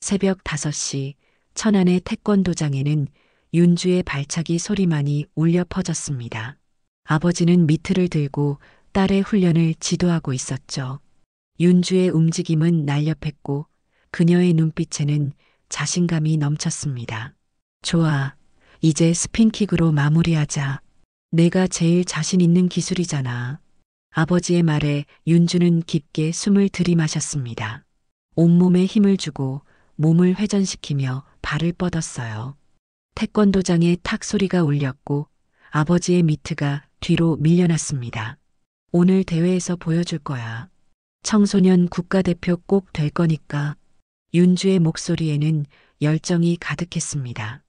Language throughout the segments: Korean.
새벽 5시 천안의 태권도장에는 윤주의 발차기 소리만이 울려 퍼졌습니다. 아버지는 미트를 들고 딸의 훈련을 지도하고 있었죠. 윤주의 움직임은 날렵했고 그녀의 눈빛에는 자신감이 넘쳤습니다. 좋아. 이제 스핀킥으로 마무리하자. 내가 제일 자신 있는 기술이잖아. 아버지의 말에 윤주는 깊게 숨을 들이마셨습니다. 온몸에 힘을 주고 몸을 회전시키며 발을 뻗었어요. 태권도장에 탁 소리가 울렸고 아버지의 미트가 뒤로 밀려났습니다. 오늘 대회에서 보여줄 거야. 청소년 국가대표 꼭 될 거니까. 윤주의 목소리에는 열정이 가득했습니다.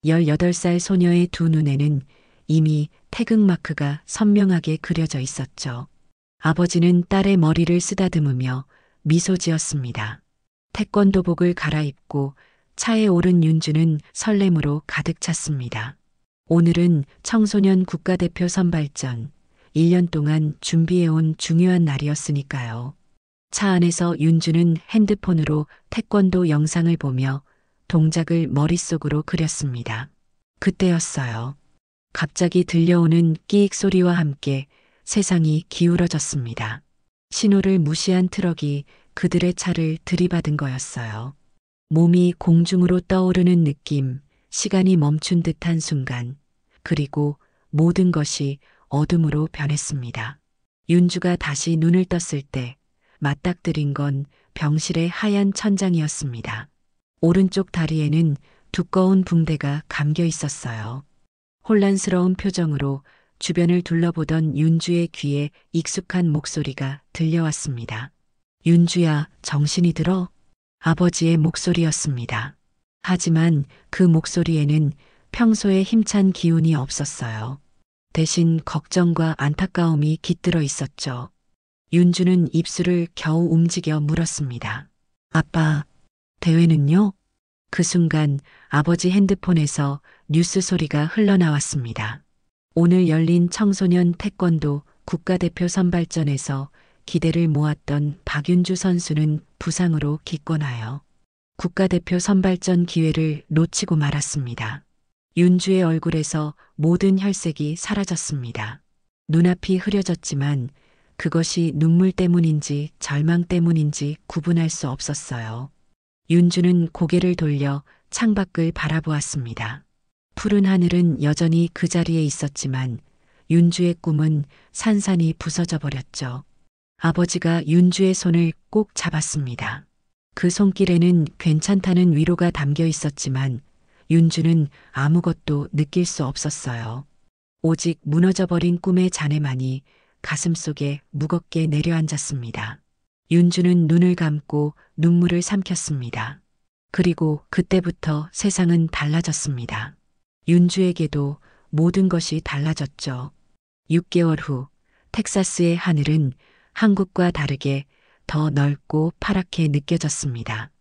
18살 소녀의 두 눈에는 이미 태극마크가 선명하게 그려져 있었죠. 아버지는 딸의 머리를 쓰다듬으며 미소 지었습니다. 태권도복을 갈아입고 차에 오른 윤주는 설렘으로 가득 찼습니다. 오늘은 청소년 국가대표 선발전, 1년 동안 준비해온 중요한 날이었으니까요. 차 안에서 윤주는 핸드폰으로 태권도 영상을 보며 동작을 머릿속으로 그렸습니다. 그때였어요. 갑자기 들려오는 끼익 소리와 함께 세상이 기울어졌습니다. 신호를 무시한 트럭이 그들의 차를 들이받은 거였어요. 몸이 공중으로 떠오르는 느낌, 시간이 멈춘 듯한 순간, 그리고 모든 것이 어둠으로 변했습니다. 윤주가 다시 눈을 떴을 때 맞닥뜨린 건 병실의 하얀 천장이었습니다. 오른쪽 다리에는 두꺼운 붕대가 감겨 있었어요. 혼란스러운 표정으로 주변을 둘러보던 윤주의 귀에 익숙한 목소리가 들려왔습니다. 윤주야, 정신이 들어? 아버지의 목소리였습니다. 하지만 그 목소리에는 평소의 힘찬 기운이 없었어요. 대신 걱정과 안타까움이 깃들어 있었죠. 윤주는 입술을 겨우 움직여 물었습니다. 아빠, 대회는요? 그 순간 아버지 핸드폰에서 뉴스 소리가 흘러나왔습니다. 오늘 열린 청소년 태권도 국가대표 선발전에서 기대를 모았던 박윤주 선수는 부상으로 기권하여 국가대표 선발전 기회를 놓치고 말았습니다. 윤주의 얼굴에서 모든 혈색이 사라졌습니다. 눈앞이 흐려졌지만 그것이 눈물 때문인지 절망 때문인지 구분할 수 없었어요. 윤주는 고개를 돌려 창밖을 바라보았습니다. 푸른 하늘은 여전히 그 자리에 있었지만 윤주의 꿈은 산산이 부서져 버렸죠. 아버지가 윤주의 손을 꼭 잡았습니다. 그 손길에는 괜찮다는 위로가 담겨 있었지만 윤주는 아무것도 느낄 수 없었어요. 오직 무너져버린 꿈의 잔해만이 가슴속에 무겁게 내려앉았습니다. 윤주는 눈을 감고 눈물을 삼켰습니다. 그리고 그때부터 세상은 달라졌습니다. 윤주에게도 모든 것이 달라졌죠. 6개월 후 텍사스의 하늘은 한국과 다르게 더 넓고 파랗게 느껴졌습니다.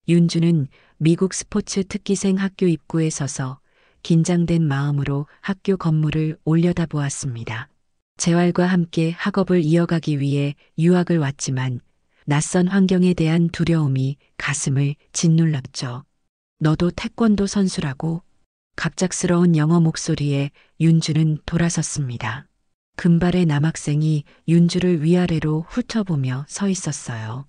윤주는 미국 스포츠 특기생 학교 입구에 서서 긴장된 마음으로 학교 건물을 올려다보았습니다. 재활과 함께 학업을 이어가기 위해 유학을 왔지만 낯선 환경에 대한 두려움이 가슴을 짓눌렀죠. 너도 태권도 선수라고? 갑작스러운 영어 목소리에 윤주는 돌아섰습니다. 금발의 남학생이 윤주를 위아래로 훑어보며 서 있었어요.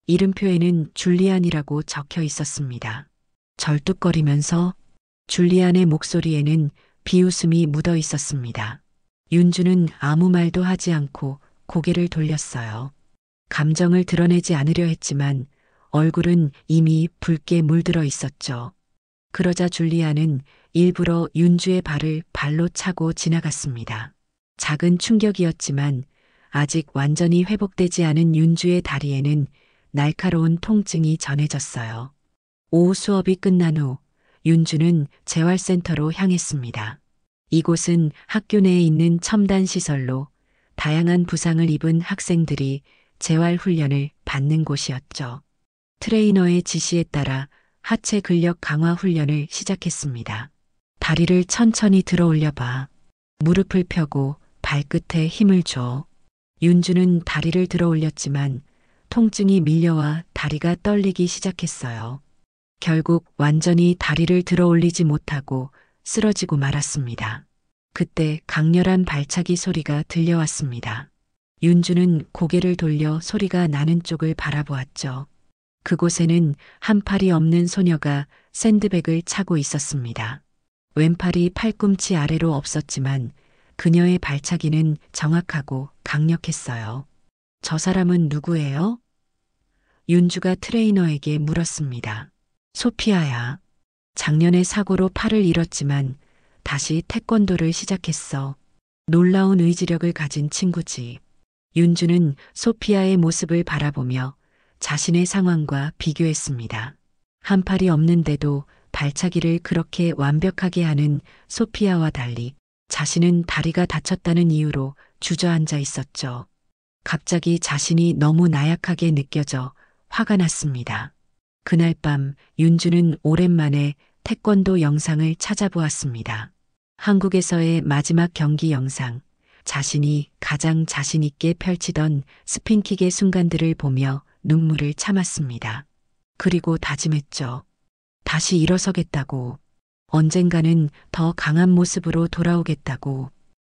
이름표에는 줄리안이라고 적혀 있었습니다. 절뚝거리면서 줄리안의 목소리에는 비웃음이 묻어 있었습니다. 윤주는 아무 말도 하지 않고 고개를 돌렸어요. 감정을 드러내지 않으려 했지만 얼굴은 이미 붉게 물들어 있었죠. 그러자 줄리안은 일부러 윤주의 발을 발로 차고 지나갔습니다. 작은 충격이었지만 아직 완전히 회복되지 않은 윤주의 다리에는 날카로운 통증이 전해졌어요. 오후 수업이 끝난 후 윤주는 재활센터로 향했습니다. 이곳은 학교 내에 있는 첨단 시설로 다양한 부상을 입은 학생들이 재활 훈련을 받는 곳이었죠. 트레이너의 지시에 따라 하체 근력 강화 훈련을 시작했습니다. 다리를 천천히 들어 올려봐. 무릎을 펴고 발끝에 힘을 줘. 윤주는 다리를 들어 올렸지만 통증이 밀려와 다리가 떨리기 시작했어요. 결국 완전히 다리를 들어 올리지 못하고 쓰러지고 말았습니다. 그때 강렬한 발차기 소리가 들려왔습니다. 윤주는 고개를 돌려 소리가 나는 쪽을 바라보았죠. 그곳에는 한 팔이 없는 소녀가 샌드백을 차고 있었습니다. 왼팔이 팔꿈치 아래로 없었지만 그녀의 발차기는 정확하고 강력했어요. 저 사람은 누구예요? 윤주가 트레이너에게 물었습니다. 소피아야. 작년에 사고로 팔을 잃었지만 다시 태권도를 시작했어. 놀라운 의지력을 가진 친구지. 윤주는 소피아의 모습을 바라보며 자신의 상황과 비교했습니다. 한 팔이 없는데도 발차기를 그렇게 완벽하게 하는 소피아와 달리 자신은 다리가 다쳤다는 이유로 주저앉아 있었죠. 갑자기 자신이 너무 나약하게 느껴져 화가 났습니다. 그날 밤 윤주는 오랜만에 태권도 영상을 찾아보았습니다. 한국에서의 마지막 경기 영상, 자신이 가장 자신 있게 펼치던 스핀킥의 순간들을 보며 눈물을 참았습니다. 그리고 다짐했죠. 다시 일어서겠다고. 언젠가는 더 강한 모습으로 돌아오겠다고.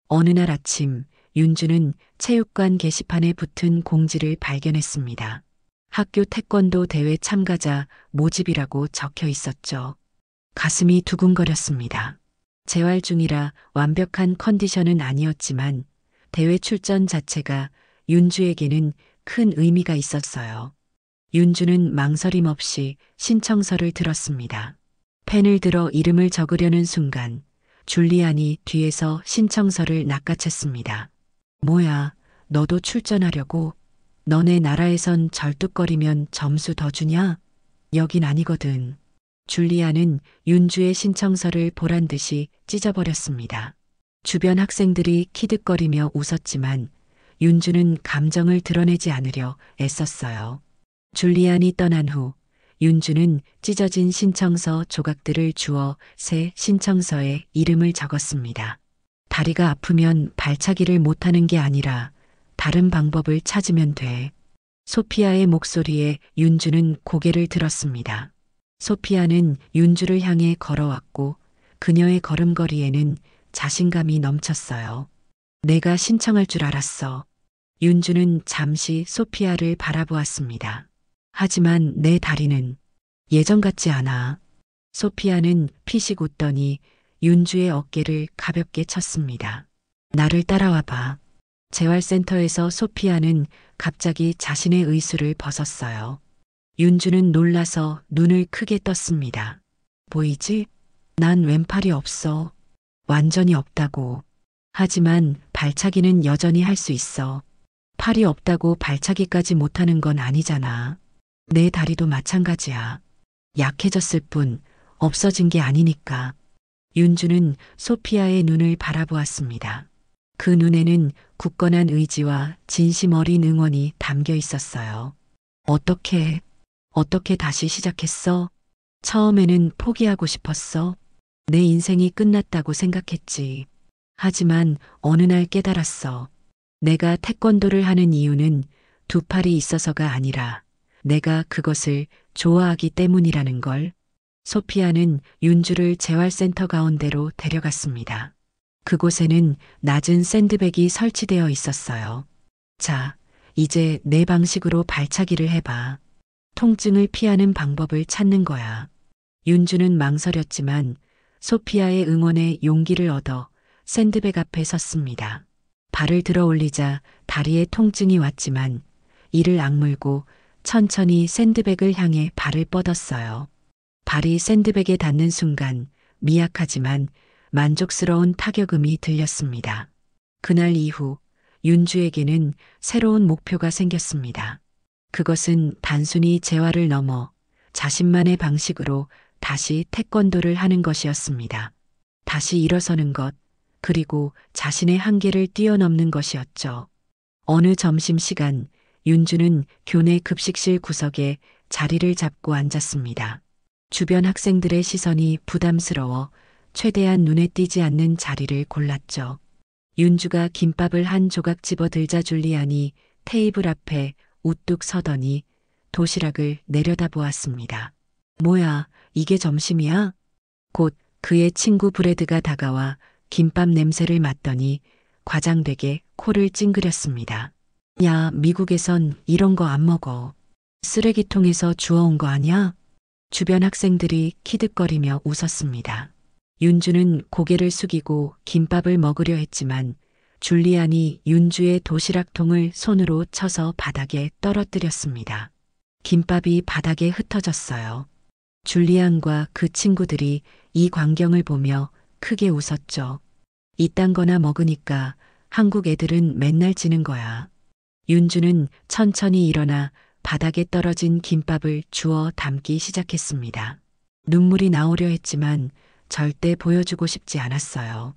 어느 날 아침 윤주는 체육관 게시판에 붙은 공지를 발견했습니다. 학교 태권도 대회 참가자 모집이라고 적혀 있었죠. 가슴이 두근거렸습니다. 재활 중이라 완벽한 컨디션은 아니었지만 대회 출전 자체가 윤주에게는 큰 의미가 있었어요. 윤주는 망설임 없이 신청서를 들었습니다. 펜을 들어 이름을 적으려는 순간 줄리안이 뒤에서 신청서를 낚아챘습니다. 뭐야, 너도 출전하려고? 너네 나라에선 절뚝거리면 점수 더 주냐? 여긴 아니거든. 줄리안은 윤주의 신청서를 보란 듯이 찢어버렸습니다. 주변 학생들이 키득거리며 웃었지만 윤주는 감정을 드러내지 않으려 애썼어요. 줄리안이 떠난 후 윤주는 찢어진 신청서 조각들을 주워 새 신청서에 이름을 적었습니다. 다리가 아프면 발차기를 못하는 게 아니라 다른 방법을 찾으면 돼. 소피아의 목소리에 윤주는 고개를 들었습니다. 소피아는 윤주를 향해 걸어왔고 그녀의 걸음걸이에는 자신감이 넘쳤어요. 내가 신청할 줄 알았어. 윤주는 잠시 소피아를 바라보았습니다. 하지만 내 다리는 예전 같지 않아. 소피아는 피식 웃더니 윤주의 어깨를 가볍게 쳤습니다. 나를 따라와봐. 재활센터에서 소피아는 갑자기 자신의 의수를 벗었어요. 윤주는 놀라서 눈을 크게 떴습니다. 보이지? 난 왼팔이 없어. 완전히 없다고. 하지만 발차기는 여전히 할 수 있어. 팔이 없다고 발차기까지 못하는 건 아니잖아. 내 다리도 마찬가지야. 약해졌을 뿐 없어진 게 아니니까. 윤주는 소피아의 눈을 바라보았습니다. 그 눈에는 굳건한 의지와 진심 어린 응원이 담겨 있었어요. 어떻게 다시 시작했어? 처음에는 포기하고 싶었어. 내 인생이 끝났다고 생각했지. 하지만 어느 날 깨달았어. 내가 태권도를 하는 이유는 두 팔이 있어서가 아니라 내가 그것을 좋아하기 때문이라는 걸. 소피아는 윤주를 재활센터 가운데로 데려갔습니다. 그곳에는 낮은 샌드백이 설치되어 있었어요. 자, 이제 내 방식으로 발차기를 해봐. 통증을 피하는 방법을 찾는 거야. 윤주는 망설였지만 소피아의 응원에 용기를 얻어 샌드백 앞에 섰습니다. 발을 들어 올리자 다리에 통증이 왔지만 이를 악물고 천천히 샌드백을 향해 발을 뻗었어요. 발이 샌드백에 닿는 순간 미약하지만 만족스러운 타격음이 들렸습니다. 그날 이후 윤주에게는 새로운 목표가 생겼습니다. 그것은 단순히 재활을 넘어 자신만의 방식으로 다시 태권도를 하는 것이었습니다. 다시 일어서는 것, 그리고 자신의 한계를 뛰어넘는 것이었죠. 어느 점심시간 윤주는 교내 급식실 구석에 자리를 잡고 앉았습니다. 주변 학생들의 시선이 부담스러워 최대한 눈에 띄지 않는 자리를 골랐죠. 윤주가 김밥을 한 조각 집어들자 줄리안이 테이블 앞에 우뚝 서더니 도시락을 내려다보았습니다. 뭐야, 이게 점심이야? 곧 그의 친구 브래드가 다가와 김밥 냄새를 맡더니 과장되게 코를 찡그렸습니다. 야, 미국에선 이런 거 안 먹어. 쓰레기통에서 주워온 거 아냐? 주변 학생들이 키득거리며 웃었습니다. 윤주는 고개를 숙이고 김밥을 먹으려 했지만 줄리안이 윤주의 도시락통을 손으로 쳐서 바닥에 떨어뜨렸습니다. 김밥이 바닥에 흩어졌어요. 줄리안과 그 친구들이 이 광경을 보며 크게 웃었죠. 이딴 거나 먹으니까 한국 애들은 맨날 지는 거야. 윤주는 천천히 일어나 바닥에 떨어진 김밥을 주워 담기 시작했습니다. 눈물이 나오려 했지만 절대 보여주고 싶지 않았어요.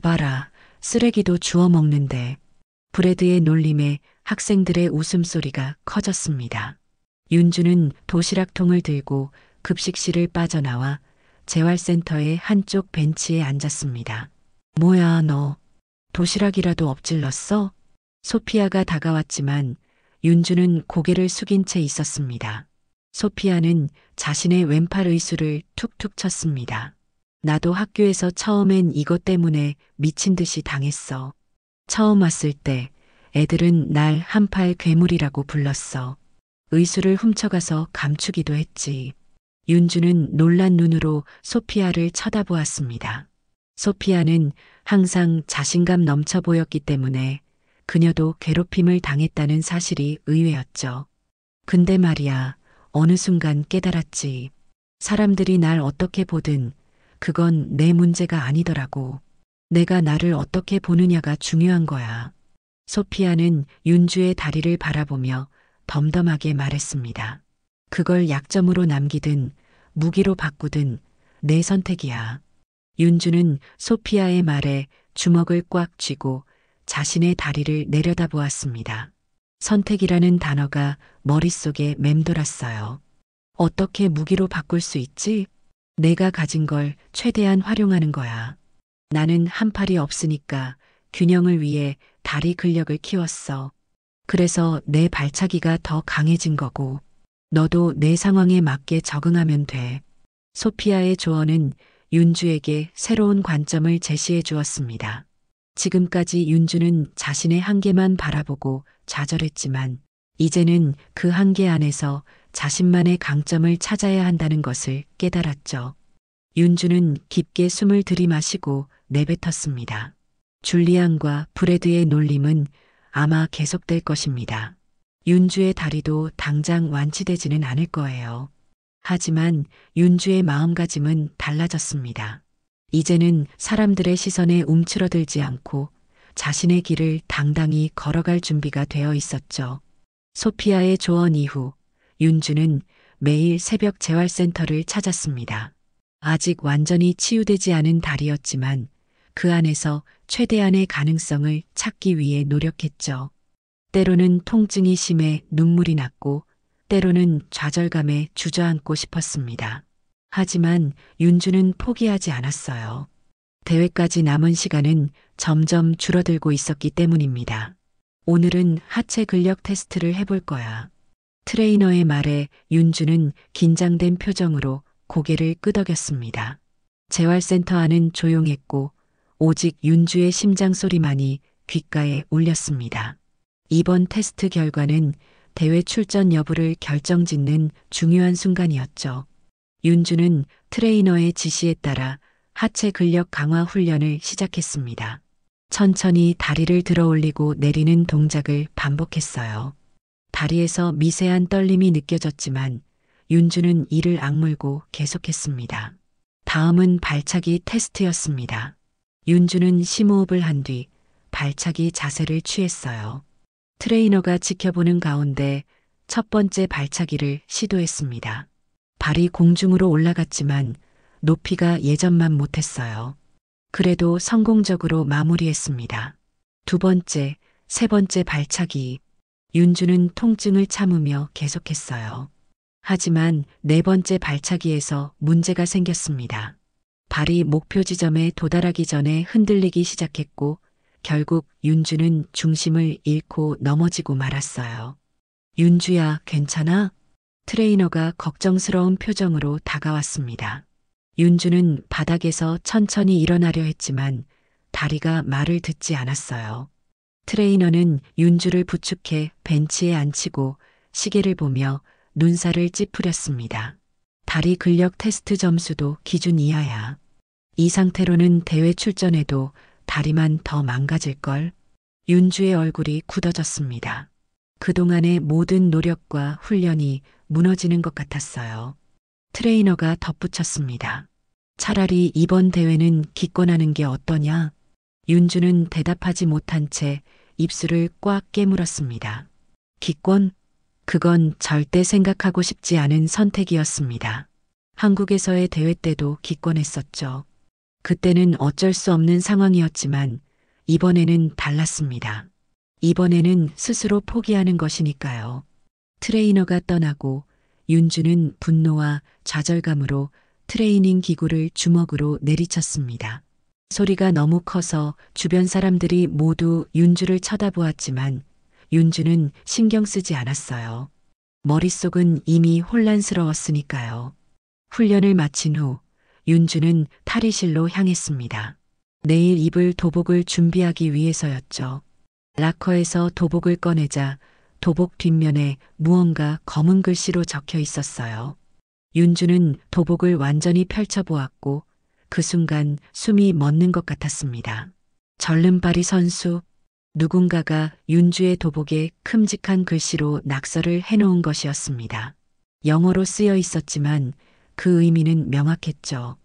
봐라, 쓰레기도 주워 먹는데. 브래드의 놀림에 학생들의 웃음소리가 커졌습니다. 윤주는 도시락통을 들고 급식실을 빠져나와 재활센터의 한쪽 벤치에 앉았습니다. 뭐야, 너 도시락이라도 엎질렀어? 소피아가 다가왔지만 윤주는 고개를 숙인 채 있었습니다. 소피아는 자신의 왼팔 의수를 툭툭 쳤습니다. 나도 학교에서 처음엔 이것 때문에 미친 듯이 당했어. 처음 왔을 때 애들은 날 한팔 괴물이라고 불렀어. 의수를 훔쳐가서 감추기도 했지. 윤주는 놀란 눈으로 소피아를 쳐다보았습니다. 소피아는 항상 자신감 넘쳐 보였기 때문에 그녀도 괴롭힘을 당했다는 사실이 의외였죠. 근데 말이야, 어느 순간 깨달았지. 사람들이 날 어떻게 보든 그건 내 문제가 아니더라고. 내가 나를 어떻게 보느냐가 중요한 거야. 소피아는 윤주의 다리를 바라보며 덤덤하게 말했습니다. 그걸 약점으로 남기든 무기로 바꾸든 내 선택이야. 윤주는 소피아의 말에 주먹을 꽉 쥐고 자신의 다리를 내려다보았습니다. 선택이라는 단어가 머릿속에 맴돌았어요. 어떻게 무기로 바꿀 수 있지? 내가 가진 걸 최대한 활용하는 거야. 나는 한 팔이 없으니까 균형을 위해 다리 근력을 키웠어. 그래서 내 발차기가 더 강해진 거고, 너도 내 상황에 맞게 적응하면 돼. 소피아의 조언은 윤주에게 새로운 관점을 제시해 주었습니다. 지금까지 윤주는 자신의 한계만 바라보고 좌절했지만 이제는 그 한계 안에서 자신만의 강점을 찾아야 한다는 것을 깨달았죠. 윤주는 깊게 숨을 들이마시고 내뱉었습니다. 줄리안과 브래드의 놀림은 아마 계속될 것입니다. 윤주의 다리도 당장 완치되지는 않을 거예요. 하지만 윤주의 마음가짐은 달라졌습니다. 이제는 사람들의 시선에 움츠러들지 않고 자신의 길을 당당히 걸어갈 준비가 되어 있었죠. 소피아의 조언 이후 윤주는 매일 새벽 재활센터를 찾았습니다. 아직 완전히 치유되지 않은 다리였지만 그 안에서 최대한의 가능성을 찾기 위해 노력했죠. 때로는 통증이 심해 눈물이 났고 때로는 좌절감에 주저앉고 싶었습니다. 하지만 윤주는 포기하지 않았어요. 대회까지 남은 시간은 점점 줄어들고 있었기 때문입니다. 오늘은 하체 근력 테스트를 해볼 거야. 트레이너의 말에 윤주는 긴장된 표정으로 고개를 끄덕였습니다. 재활센터 안은 조용했고 오직 윤주의 심장 소리만이 귓가에 울렸습니다. 이번 테스트 결과는 대회 출전 여부를 결정짓는 중요한 순간이었죠. 윤주는 트레이너의 지시에 따라 하체 근력 강화 훈련을 시작했습니다. 천천히 다리를 들어 올리고 내리는 동작을 반복했어요. 다리에서 미세한 떨림이 느껴졌지만 윤주는 이를 악물고 계속했습니다. 다음은 발차기 테스트였습니다. 윤주는 심호흡을 한 뒤 발차기 자세를 취했어요. 트레이너가 지켜보는 가운데 첫 번째 발차기를 시도했습니다. 발이 공중으로 올라갔지만 높이가 예전만 못했어요. 그래도 성공적으로 마무리했습니다. 두 번째, 세 번째 발차기. 윤주는 통증을 참으며 계속했어요. 하지만 네 번째 발차기에서 문제가 생겼습니다. 발이 목표 지점에 도달하기 전에 흔들리기 시작했고 결국 윤주는 중심을 잃고 넘어지고 말았어요. 윤주야, 괜찮아? 트레이너가 걱정스러운 표정으로 다가왔습니다. 윤주는 바닥에서 천천히 일어나려 했지만 다리가 말을 듣지 않았어요. 트레이너는 윤주를 부축해 벤치에 앉히고 시계를 보며 눈살을 찌푸렸습니다. 다리 근력 테스트 점수도 기준 이하야. 이 상태로는 대회 출전해도 다리만 더 망가질걸. 윤주의 얼굴이 굳어졌습니다. 그동안의 모든 노력과 훈련이 무너지는 것 같았어요. 트레이너가 덧붙였습니다. 차라리 이번 대회는 기권하는 게 어떠냐? 윤주는 대답하지 못한 채 입술을 꽉 깨물었습니다. 기권? 그건 절대 생각하고 싶지 않은 선택이었습니다. 한국에서의 대회 때도 기권했었죠. 그때는 어쩔 수 없는 상황이었지만 이번에는 달랐습니다. 이번에는 스스로 포기하는 것이니까요. 트레이너가 떠나고 윤주는 분노와 좌절감으로 트레이닝 기구를 주먹으로 내리쳤습니다. 소리가 너무 커서 주변 사람들이 모두 윤주를 쳐다보았지만 윤주는 신경 쓰지 않았어요. 머릿속은 이미 혼란스러웠으니까요. 훈련을 마친 후 윤주는 탈의실로 향했습니다. 내일 입을 도복을 준비하기 위해서였죠. 락커에서 도복을 꺼내자 도복 뒷면에 무언가 검은 글씨로 적혀 있었어요. 윤주는 도복을 완전히 펼쳐보았고 그 순간 숨이 멎는 것 같았습니다. 절름발이 선수, 누군가가 윤주의 도복에 큼직한 글씨로 낙서를 해놓은 것이었습니다. 영어로 쓰여 있었지만 그 의미는 명확했죠.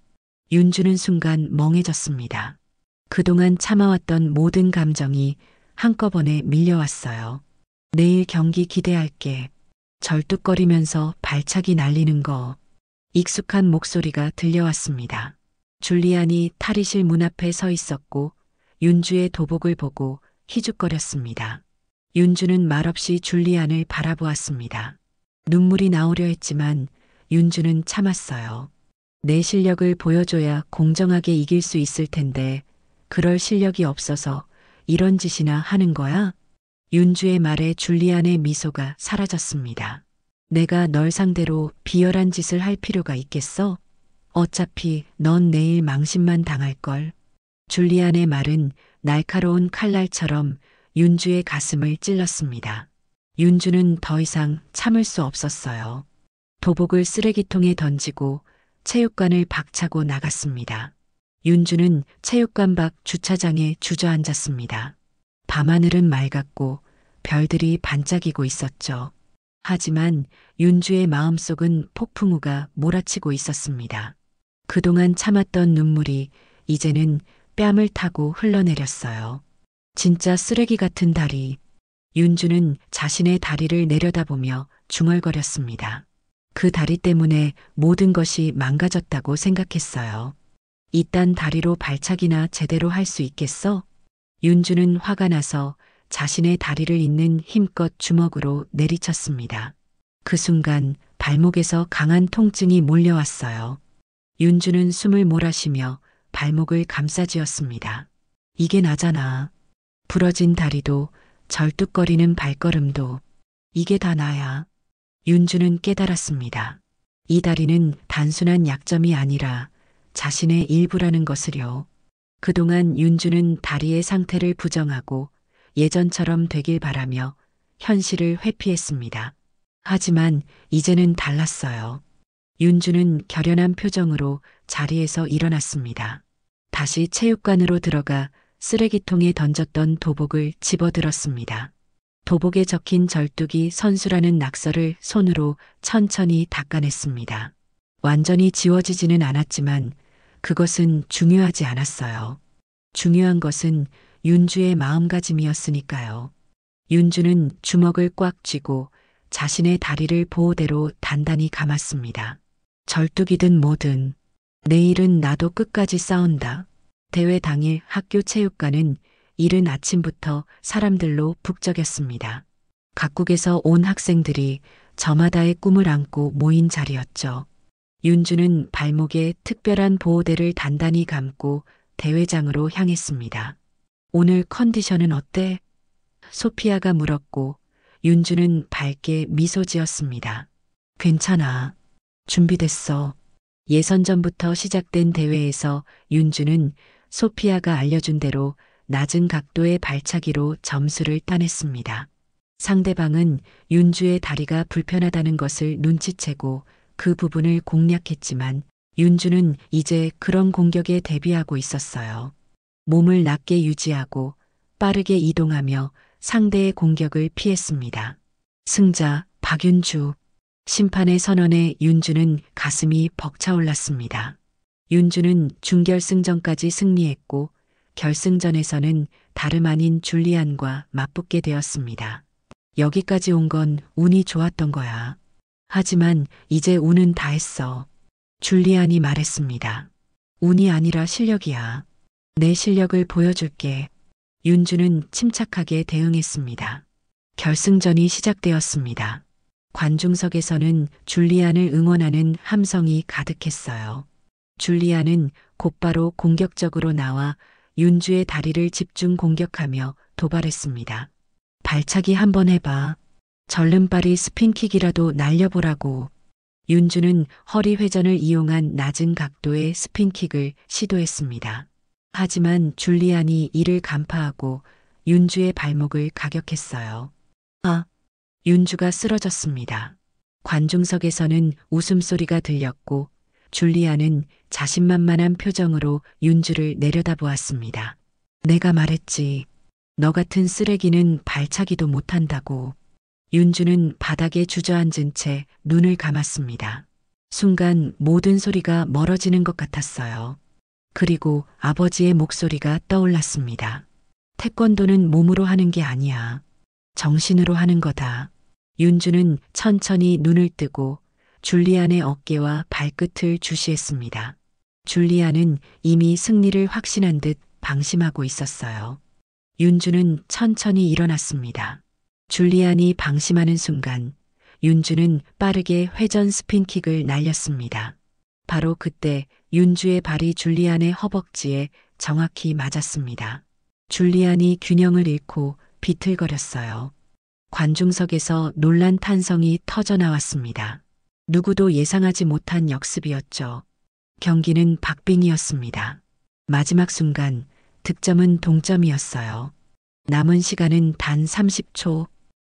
윤주는 순간 멍해졌습니다. 그동안 참아왔던 모든 감정이 한꺼번에 밀려왔어요. 내일 경기 기대할게. 절뚝거리면서 발차기 날리는 거. 익숙한 목소리가 들려왔습니다. 줄리안이 탈의실 문 앞에 서 있었고 윤주의 도복을 보고 희죽거렸습니다. 윤주는 말없이 줄리안을 바라보았습니다. 눈물이 나오려 했지만 윤주는 참았어요. 내 실력을 보여줘야 공정하게 이길 수 있을 텐데 그럴 실력이 없어서 이런 짓이나 하는 거야? 윤주의 말에 줄리안의 미소가 사라졌습니다. 내가 널 상대로 비열한 짓을 할 필요가 있겠어? 어차피 넌 내일 망신만 당할걸. 줄리안의 말은 날카로운 칼날처럼 윤주의 가슴을 찔렀습니다. 윤주는 더 이상 참을 수 없었어요. 도복을 쓰레기통에 던지고 체육관을 박차고 나갔습니다. 윤주는 체육관 밖 주차장에 주저앉았습니다. 밤하늘은 맑았고 별들이 반짝이고 있었죠. 하지만 윤주의 마음속은 폭풍우가 몰아치고 있었습니다. 그동안 참았던 눈물이 이제는 뺨을 타고 흘러내렸어요. 진짜 쓰레기 같은 다리. 윤주는 자신의 다리를 내려다보며 중얼거렸습니다. 그 다리 때문에 모든 것이 망가졌다고 생각했어요. 이딴 다리로 발차기나 제대로 할 수 있겠어? 윤주는 화가 나서 자신의 다리를 잇는 힘껏 주먹으로 내리쳤습니다. 그 순간 발목에서 강한 통증이 몰려왔어요. 윤주는 숨을 몰아쉬며 발목을 감싸쥐었습니다. 이게 나잖아. 부러진 다리도 절뚝거리는 발걸음도 이게 다 나야. 윤주는 깨달았습니다. 이 다리는 단순한 약점이 아니라 자신의 일부라는 것을요. 그동안 윤주는 다리의 상태를 부정하고 예전처럼 되길 바라며 현실을 회피했습니다. 하지만 이제는 달랐어요. 윤주는 결연한 표정으로 자리에서 일어났습니다. 다시 체육관으로 들어가 쓰레기통에 던졌던 도복을 집어들었습니다. 도복에 적힌 절뚝이 선수라는 낙서를 손으로 천천히 닦아냈습니다. 완전히 지워지지는 않았지만 그것은 중요하지 않았어요. 중요한 것은 윤주의 마음가짐이었으니까요. 윤주는 주먹을 꽉 쥐고 자신의 다리를 보호대로 단단히 감았습니다. 절뚝이든 뭐든 내일은 나도 끝까지 싸운다. 대회 당일 학교 체육관은 이른 아침부터 사람들로 북적였습니다. 각국에서 온 학생들이 저마다의 꿈을 안고 모인 자리였죠. 윤주는 발목에 특별한 보호대를 단단히 감고 대회장으로 향했습니다. 오늘 컨디션은 어때? 소피아가 물었고 윤주는 밝게 미소 지었습니다. 괜찮아. 준비됐어. 예선전부터 시작된 대회에서 윤주는 소피아가 알려준 대로 낮은 각도의 발차기로 점수를 따냈습니다. 상대방은 윤주의 다리가 불편하다는 것을 눈치채고 그 부분을 공략했지만 윤주는 이제 그런 공격에 대비하고 있었어요. 몸을 낮게 유지하고 빠르게 이동하며 상대의 공격을 피했습니다. 승자 박윤주. 심판의 선언에 윤주는 가슴이 벅차올랐습니다. 윤주는 준결승전까지 승리했고 결승전에서는 다름 아닌 줄리안과 맞붙게 되었습니다. 여기까지 온 건 운이 좋았던 거야. 하지만 이제 운은 다 했어. 줄리안이 말했습니다. 운이 아니라 실력이야. 내 실력을 보여줄게. 윤주는 침착하게 대응했습니다. 결승전이 시작되었습니다. 관중석에서는 줄리안을 응원하는 함성이 가득했어요. 줄리안은 곧바로 공격적으로 나와 윤주의 다리를 집중 공격하며 도발했습니다. 발차기 한번 해봐. 절름발이 스핀킥이라도 날려보라고. 윤주는 허리 회전을 이용한 낮은 각도의 스핀킥을 시도했습니다. 하지만 줄리안이 이를 간파하고 윤주의 발목을 가격했어요. 아! 윤주가 쓰러졌습니다. 관중석에서는 웃음소리가 들렸고 줄리안은 자신만만한 표정으로 윤주를 내려다보았습니다. 내가 말했지. 너 같은 쓰레기는 발차기도 못한다고. 윤주는 바닥에 주저앉은 채 눈을 감았습니다. 순간 모든 소리가 멀어지는 것 같았어요. 그리고 아버지의 목소리가 떠올랐습니다. 태권도는 몸으로 하는 게 아니야. 정신으로 하는 거다. 윤주는 천천히 눈을 뜨고 줄리안의 어깨와 발끝을 주시했습니다. 줄리안은 이미 승리를 확신한 듯 방심하고 있었어요. 윤주는 천천히 일어났습니다. 줄리안이 방심하는 순간 윤주는 빠르게 회전 스핀킥을 날렸습니다. 바로 그때 윤주의 발이 줄리안의 허벅지에 정확히 맞았습니다. 줄리안이 균형을 잃고 비틀거렸어요. 관중석에서 놀란 탄성이 터져나왔습니다. 누구도 예상하지 못한 역습이었죠. 경기는 박빙이었습니다. 마지막 순간 득점은 동점이었어요. 남은 시간은 단 30초.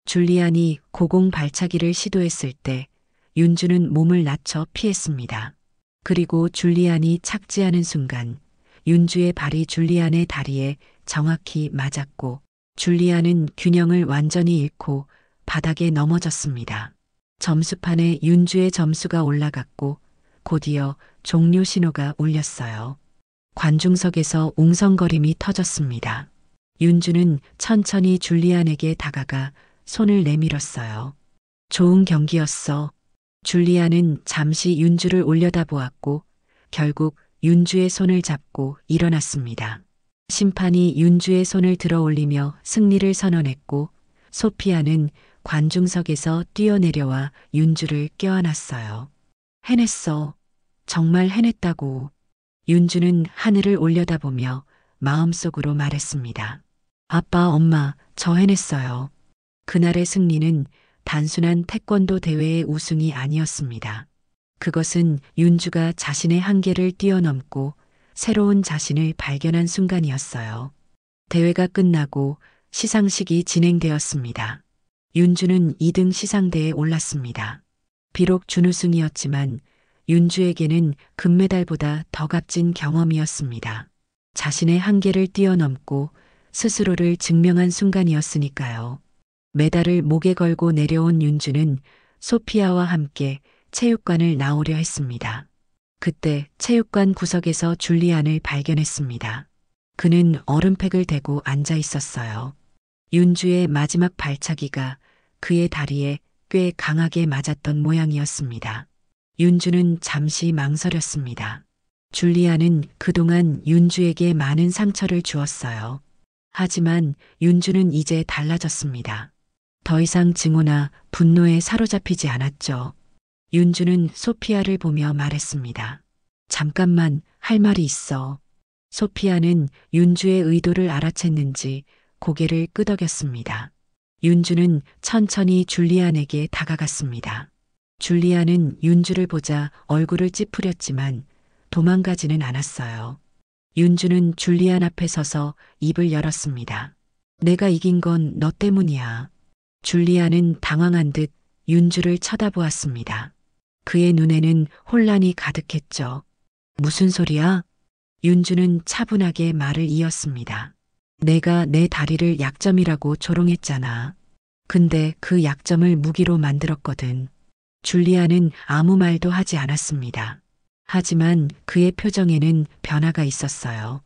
줄리안이 고공 발차기를 시도했을 때 윤주는 몸을 낮춰 피했습니다. 그리고 줄리안이 착지하는 순간 윤주의 발이 줄리안의 다리에 정확히 맞았고 줄리안은 균형을 완전히 잃고 바닥에 넘어졌습니다. 점수판에 윤주의 점수가 올라갔고 곧이어 종료 신호가 울렸어요. 관중석에서 웅성거림이 터졌습니다. 윤주는 천천히 줄리안에게 다가가 손을 내밀었어요. 좋은 경기였어. 줄리안은 잠시 윤주를 올려다보았고 결국 윤주의 손을 잡고 일어났습니다. 심판이 윤주의 손을 들어 올리며 승리를 선언했고 소피아는 관중석에서 뛰어내려와 윤주를 껴안았어요. 해냈어. 정말 해냈다고. 윤주는 하늘을 올려다보며 마음속으로 말했습니다. 아빠, 엄마, 저 해냈어요. 그날의 승리는 단순한 태권도 대회의 우승이 아니었습니다. 그것은 윤주가 자신의 한계를 뛰어넘고 새로운 자신을 발견한 순간이었어요. 대회가 끝나고 시상식이 진행되었습니다. 윤주는 2등 시상대에 올랐습니다. 비록 준우승이었지만 윤주에게는 금메달보다 더 값진 경험이었습니다. 자신의 한계를 뛰어넘고 스스로를 증명한 순간이었으니까요. 메달을 목에 걸고 내려온 윤주는 소피아와 함께 체육관을 나오려 했습니다. 그때 체육관 구석에서 줄리안을 발견했습니다. 그는 얼음팩을 대고 앉아 있었어요. 윤주의 마지막 발차기가 그의 다리에 꽤 강하게 맞았던 모양이었습니다. 윤주는 잠시 망설였습니다. 줄리안은 그동안 윤주에게 많은 상처를 주었어요. 하지만 윤주는 이제 달라졌습니다. 더 이상 증오나 분노에 사로잡히지 않았죠. 윤주는 소피아를 보며 말했습니다. 잠깐만, 할 말이 있어. 소피아는 윤주의 의도를 알아챘는지 고개를 끄덕였습니다. 윤주는 천천히 줄리안에게 다가갔습니다. 줄리아는 윤주를 보자 얼굴을 찌푸렸지만 도망가지는 않았어요. 윤주는 줄리안 앞에 서서 입을 열었습니다. 내가 이긴 건 너 때문이야. 줄리아는 당황한 듯 윤주를 쳐다보았습니다. 그의 눈에는 혼란이 가득했죠. 무슨 소리야? 윤주는 차분하게 말을 이었습니다. 내가 내 다리를 약점이라고 조롱했잖아. 근데 그 약점을 무기로 만들었거든. 줄리아는 아무 말도 하지 않았습니다. 하지만 그의 표정에는 변화가 있었어요.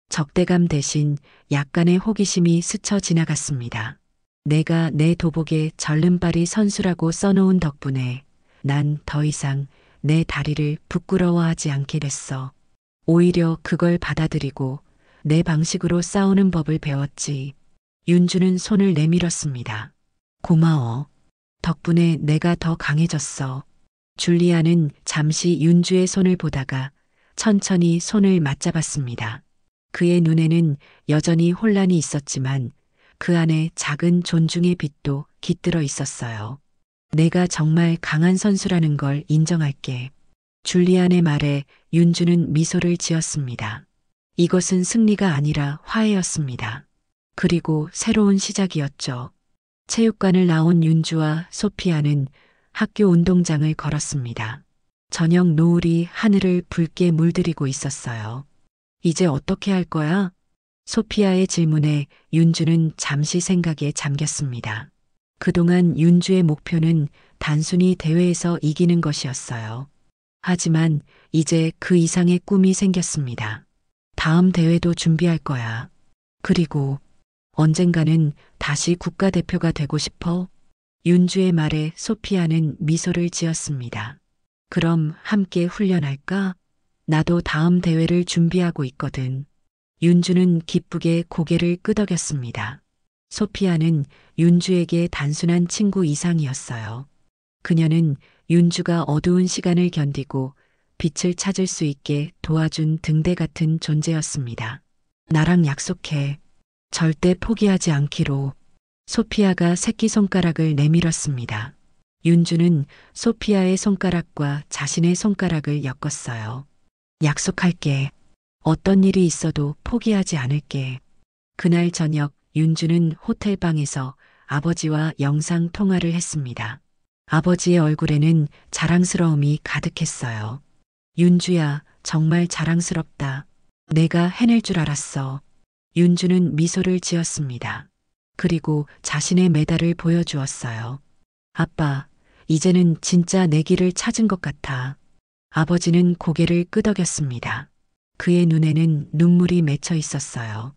적대감 대신 약간의 호기심이 스쳐 지나갔습니다. 내가 내 도복에 절름발이 선수라고 써놓은 덕분에 난 더 이상 내 다리를 부끄러워하지 않게 됐어. 오히려 그걸 받아들이고 내 방식으로 싸우는 법을 배웠지. 윤주는 손을 내밀었습니다. 고마워. 덕분에 내가 더 강해졌어. 줄리아는 잠시 윤주의 손을 보다가 천천히 손을 맞잡았습니다. 그의 눈에는 여전히 혼란이 있었지만 그 안에 작은 존중의 빛도 깃들어 있었어요. 내가 정말 강한 선수라는 걸 인정할게. 줄리안의 말에 윤주는 미소를 지었습니다. 이것은 승리가 아니라 화해였습니다. 그리고 새로운 시작이었죠. 체육관을 나온 윤주와 소피아는 학교 운동장을 걸었습니다. 저녁 노을이 하늘을 붉게 물들이고 있었어요. 이제 어떻게 할 거야? 소피아의 질문에 윤주는 잠시 생각에 잠겼습니다. 그동안 윤주의 목표는 단순히 대회에서 이기는 것이었어요. 하지만 이제 그 이상의 꿈이 생겼습니다. 다음 대회도 준비할 거야. 그리고 언젠가는 다시 국가대표가 되고 싶어? 윤주의 말에 소피아는 미소를 지었습니다. 그럼 함께 훈련할까? 나도 다음 대회를 준비하고 있거든. 윤주는 기쁘게 고개를 끄덕였습니다. 소피아는 윤주에게 단순한 친구 이상이었어요. 그녀는 윤주가 어두운 시간을 견디고 빛을 찾을 수 있게 도와준 등대 같은 존재였습니다. 나랑 약속해. 절대 포기하지 않기로. 소피아가 새끼손가락을 내밀었습니다. 윤주는 소피아의 손가락과 자신의 손가락을 엮었어요. 약속할게. 어떤 일이 있어도 포기하지 않을게. 그날 저녁 윤주는 호텔방에서 아버지와 영상 통화를 했습니다. 아버지의 얼굴에는 자랑스러움이 가득했어요. 윤주야, 정말 자랑스럽다. 내가 해낼 줄 알았어. 윤주는 미소를 지었습니다. 그리고 자신의 메달을 보여주었어요. 아빠, 이제는 진짜 내 길을 찾은 것 같아. 아버지는 고개를 끄덕였습니다. 그의 눈에는 눈물이 맺혀 있었어요.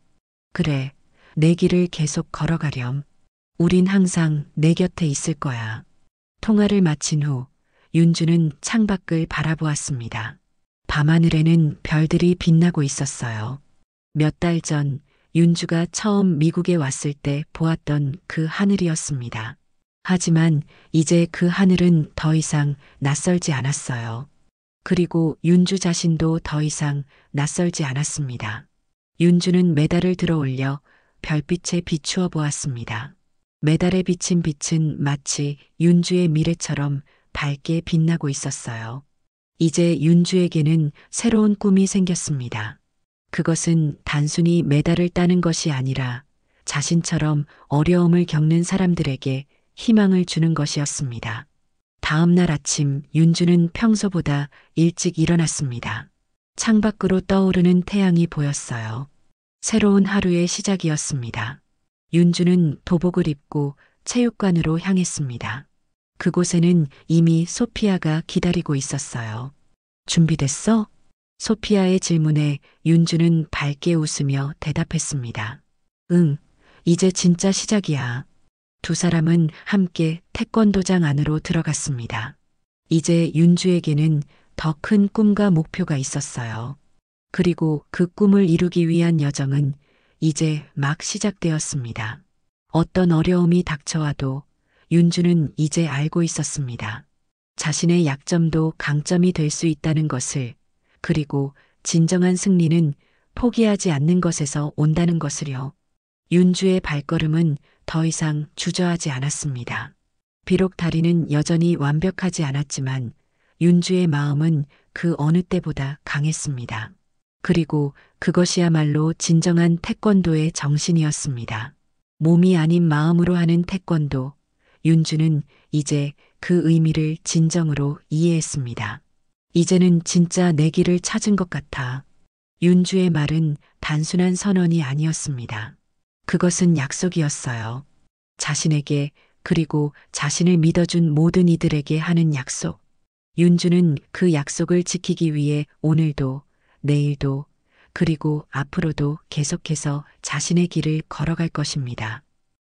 그래, 내 길을 계속 걸어가렴. 우린 항상 내 곁에 있을 거야. 통화를 마친 후 윤주는 창밖을 바라보았습니다. 밤하늘에는 별들이 빛나고 있었어요. 몇 달 전 윤주가 처음 미국에 왔을 때 보았던 그 하늘이었습니다. 하지만 이제 그 하늘은 더 이상 낯설지 않았어요. 그리고 윤주 자신도 더 이상 낯설지 않았습니다. 윤주는 메달을 들어 올려 별빛에 비추어 보았습니다. 메달에 비친 빛은 마치 윤주의 미래처럼 밝게 빛나고 있었어요. 이제 윤주에게는 새로운 꿈이 생겼습니다. 그것은 단순히 메달을 따는 것이 아니라 자신처럼 어려움을 겪는 사람들에게 희망을 주는 것이었습니다. 다음 날 아침 윤주는 평소보다 일찍 일어났습니다. 창밖으로 떠오르는 태양이 보였어요. 새로운 하루의 시작이었습니다. 윤주는 도복을 입고 체육관으로 향했습니다. 그곳에는 이미 소피아가 기다리고 있었어요. 준비됐어? 소피아의 질문에 윤주는 밝게 웃으며 대답했습니다. 응, 이제 진짜 시작이야. 두 사람은 함께 태권도장 안으로 들어갔습니다. 이제 윤주에게는 더 큰 꿈과 목표가 있었어요. 그리고 그 꿈을 이루기 위한 여정은 이제 막 시작되었습니다. 어떤 어려움이 닥쳐와도 윤주는 이제 알고 있었습니다. 자신의 약점도 강점이 될 수 있다는 것을, 그리고 진정한 승리는 포기하지 않는 것에서 온다는 것을요. 윤주의 발걸음은 더 이상 주저하지 않았습니다. 비록 다리는 여전히 완벽하지 않았지만 윤주의 마음은 그 어느 때보다 강했습니다. 그리고 그것이야말로 진정한 태권도의 정신이었습니다. 몸이 아닌 마음으로 하는 태권도. 윤주는 이제 그 의미를 진정으로 이해했습니다. 이제는 진짜 내 길을 찾은 것 같아. 윤주의 말은 단순한 선언이 아니었습니다. 그것은 약속이었어요. 자신에게 그리고 자신을 믿어준 모든 이들에게 하는 약속. 윤주는 그 약속을 지키기 위해 오늘도, 내일도, 그리고 앞으로도 계속해서 자신의 길을 걸어갈 것입니다.